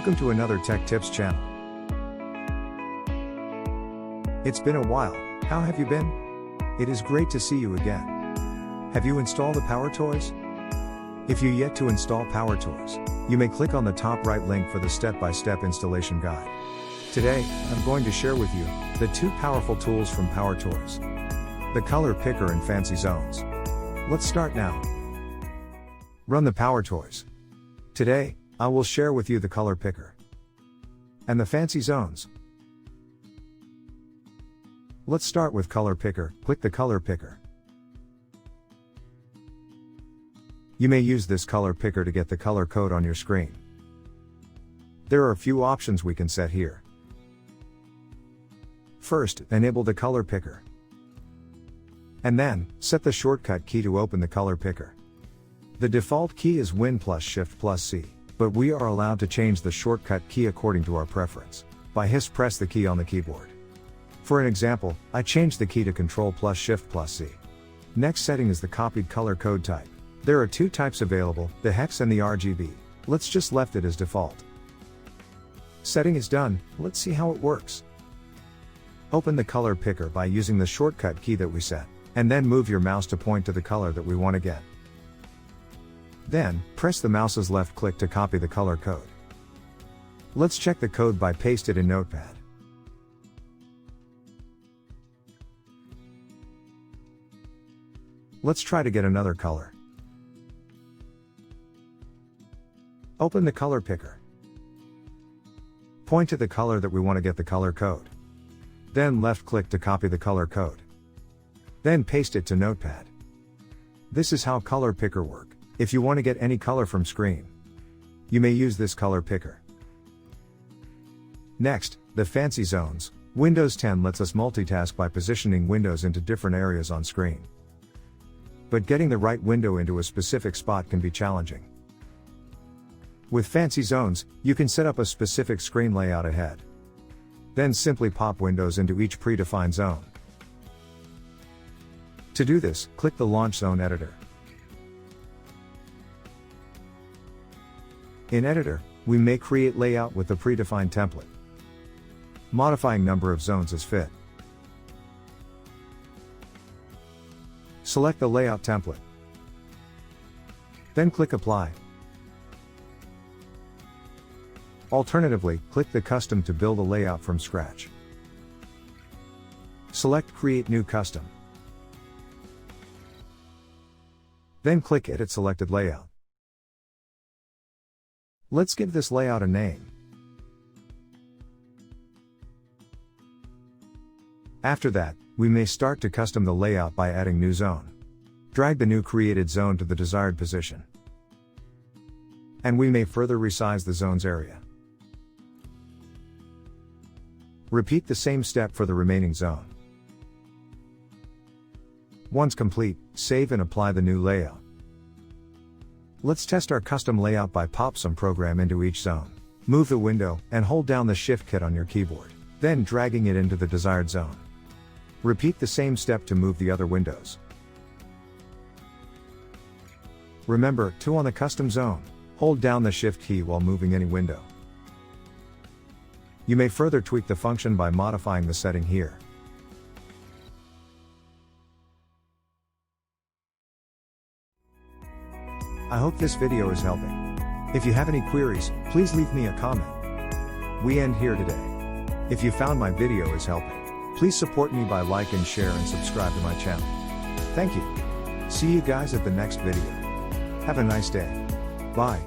Welcome to another Tech Tips channel. It's been a while, how have you been? It is great to see you again. Have you installed the PowerToys? If you yet to install PowerToys, you may click on the top right link for the step-by-step installation guide. Today, I'm going to share with you the two powerful tools from PowerToys: the color picker and Fancyzones. Let's start now. Run the PowerToys. Today, I will share with you the color picker and the Fancyzones. Let's start with color picker. Click the color picker. You may use this color picker to get the color code on your screen. There are a few options we can set here. First, enable the color picker. And then, set the shortcut key to open the color picker. The default key is Win plus Shift plus C, but we are allowed to change the shortcut key according to our preference. Press the key on the keyboard. For an example, I changed the key to Control plus Shift plus C. Next setting is the copied color code type. There are two types available, the hex and the RGB. Let's just left it as default. Setting is done, let's see how it works. Open the color picker by using the shortcut key that we set, and then move your mouse to point to the color that we want to get. Then, press the mouse's left click to copy the color code. Let's check the code by paste it in Notepad. Let's try to get another color. Open the color picker. Point to the color that we want to get the color code. Then left click to copy the color code. Then paste it to Notepad. This is how color picker work. If you want to get any color from screen, you may use this color picker. Next, the Fancyzones. Windows 10 lets us multitask by positioning windows into different areas on screen. But getting the right window into a specific spot can be challenging. With Fancyzones, you can set up a specific screen layout ahead. Then simply pop windows into each predefined zone. To do this, click the Launch Zone Editor. In Editor, we may create layout with the predefined template, modifying number of zones as fit. Select the layout template. Then click Apply. Alternatively, click the Custom to build a layout from scratch. Select Create New Custom. Then click Edit Selected Layout. Let's give this layout a name. After that, we may start to custom the layout by adding new zone. Drag the new created zone to the desired position. And we may further resize the zone's area. Repeat the same step for the remaining zone. Once complete, save and apply the new layout. Let's test our custom layout by pop some program into each zone. Move the window, and hold down the Shift key on your keyboard, then dragging it into the desired zone. Repeat the same step to move the other windows. Remember, to on the custom zone, hold down the Shift key while moving any window. You may further tweak the function by modifying the setting here. I hope this video is helping. If you have any queries, please leave me a comment. We end here today. If you found my video is helping, please support me by like and share and subscribe to my channel. Thank you. See you guys at the next video. Have a nice day. Bye.